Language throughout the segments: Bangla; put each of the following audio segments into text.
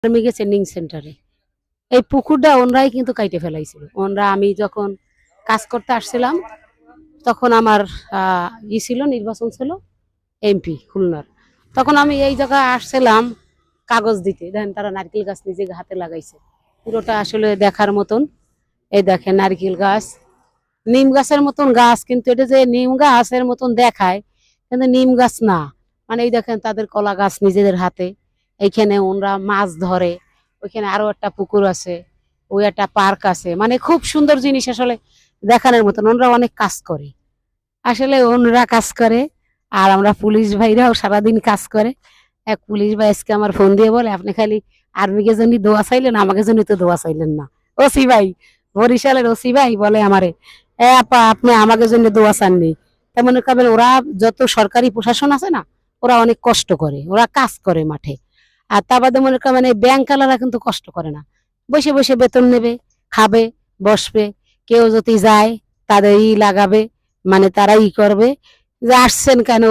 আর্মিকে ট্রেনিং সেন্টারে এই পুকুরটা ওনরাই কিন্তু কাইটে ফেলাইছিল। ওনরা আমি যখন কাজ করতে আসছিলাম তখন আমার ছিল নির্বাচন ছিল এমপি খুলনার। তখন আমি এই জায়গায় আসছিলাম কাগজ দিতে, দেখেন তারা নারকেল গাছ নিজে হাতে লাগাইছে, পুরোটা আসলে দেখার মতন। এই দেখেন নারকেল গাছ, নিম গাছের মতন গাছ, কিন্তু এটা যে নিম গাছের মতন দেখায় কিন্তু নিম গাছ না। মানে এই দেখেন তাদের কলা গাছ নিজেদের হাতে, এইখানে ওনরা মাছ ধরে, ওইখানে আরো একটা পুকুর আছে, ওই একটা পার্ক আছে, মানে খুব সুন্দর জিনিস আসলে দেখানোর মতন। ওনরা অনেক কাজ করে, আসলে ওনরা কাজ করে। আর আমরা পুলিশ ভাইরাও সারাদিন কাজ করে। এক পুলিশ ভাই আজকে আমার ফোন দিয়ে বলে, আপনি খালি আর্মিকে জন্য দোয়া চাইলেন, আমাকে জন্য তো দোয়া চাইলেন না। ওসি ভাই, বরিশালের ওসি ভাই বলে আমারে, এ আপা আপনি আমাকে জন্য দোয়া চাননি। তার মনে করবেন ওরা যত সরকারি প্রশাসন আছে না, ওরা অনেক কষ্ট করে, ওরা কাজ করে মাঠে। আর তা বাদে মনে করেন মানে ব্যাংকালারা কিন্তু কষ্ট করে না, বসে বসে বেতন নেবে, খাবে, বসবে। কেউ যদি যায় তাদের লাগাবে, মানে তারা করবে যে আসছেন কেন,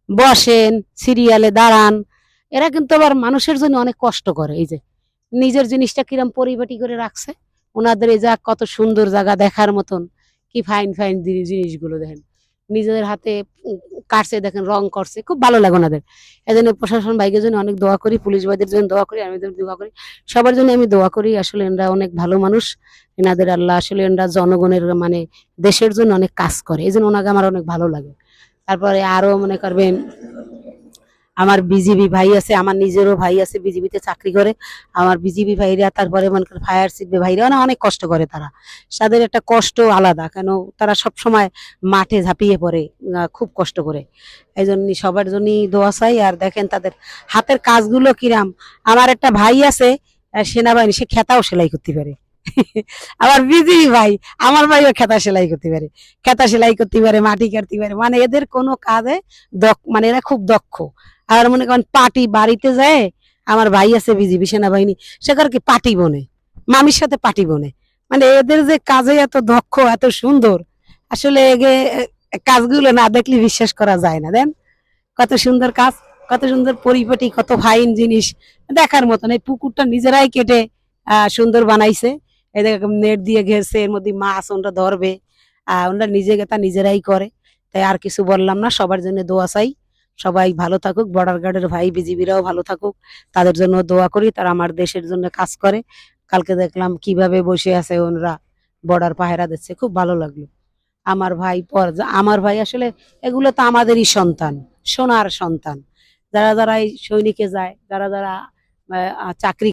বসেন, সিরিয়ালে দাঁড়ান। এরা কিন্তু আবার মানুষের জন্য অনেক কষ্ট করে। এই যে নিজের জিনিসটা কিরম পরিপাটি করে রাখছে, ওনাদের এই যা কত সুন্দর জায়গা দেখার মতন, কি ফাইন ফাইন জিনিসগুলো দেখেন নিজেদের হাতে কাটছে, দেখেন রং করছে, খুব ভালো লাগে ওনাদের। এই জন্য প্রশাসন ভাইকের জন্য অনেক দোয়া করি, পুলিশ ভাইদের জন্য দোয়া করি, আমি দোয়া করি, সবার জন্য আমি দোয়া করি। আসলে এনারা অনেক ভালো মানুষ, এনাদের আল্লাহ আসলে এনারা জনগণের মানে দেশের জন্য অনেক কাজ করে, এই জন্য ওনাকে আমার অনেক ভালো লাগে। তারপরে আরো মনে করবেন আমার বিজিবি ভাই আছে, আমার নিজেরও ভাই আছে বিজিবিতে চাকরি করে। আমার বিজিবি ভাইরা, তারপরে মনে করেন ফায়ার সিপি ভাইরা, না অনেক কষ্ট করে তারা। তাদের একটা কষ্ট আলাদা, কেন তারা সব সময় মাঠে ঝাঁপিয়ে পড়ে, খুব কষ্ট করে। এই জন্য সবার জন্যই দোয়া চাই। আর দেখেন তাদের হাতের কাজগুলো কিরাম। আমার একটা ভাই আছে সেনাবাহিনী, সে খেতাও সেলাই করতে পারে। আবার বিজিবি ভাই, আমার ভাইও খেতা সেলাই করতে পারে, খেতা সেলাই করতে পারে, মাটি কাটতে পারে, মানে এদের কোনো কাজে মানে এরা খুব দক্ষ। আর মনে করেন পাটি বাড়িতে যায়, আমার ভাই আছে বিজিবি সেনাবাহিনী, সেখানে কি পাটি বনে, মামির সাথে পাটি বনে। মানে এদের যে কাজে এত দক্ষ, এত সুন্দর, আসলে কাজগুলো না দেখলে বিশ্বাস করা যায় না। দেন কত সুন্দর কাজ, কত সুন্দর পরিপাটি, কত ফাইন জিনিস দেখার মতন। এই পুকুরটা নিজেরাই কেটে সুন্দর বানাইছে, এদের নেট দিয়ে ঘেরছে, এর মধ্যে মাছ ওনরা ধরবে, ওনরা তা নিজেরাই করে। তাই আর কিছু বললাম না, সবার জন্য দোয়া চাই, সবাই ভালো থাকুক, বর্ডার গার্ডের ভাই বিজিবিরাও ভালো থাকুক, তাদের জন্য দোয়া করি, তারা আমার দেশের জন্য কাজ করে। কালকে দেখলাম কিভাবে বসে আছে ওনরা, বর্ডার পাহারা দিচ্ছে, খুব ভালো লাগলো। আমার ভাই আমার ভাই আসলে এগুলো তো আমাদেরই সন্তান, সোনার সন্তান। যারা যারা এই সৈনিকে যায়, যারা যারা চাকরি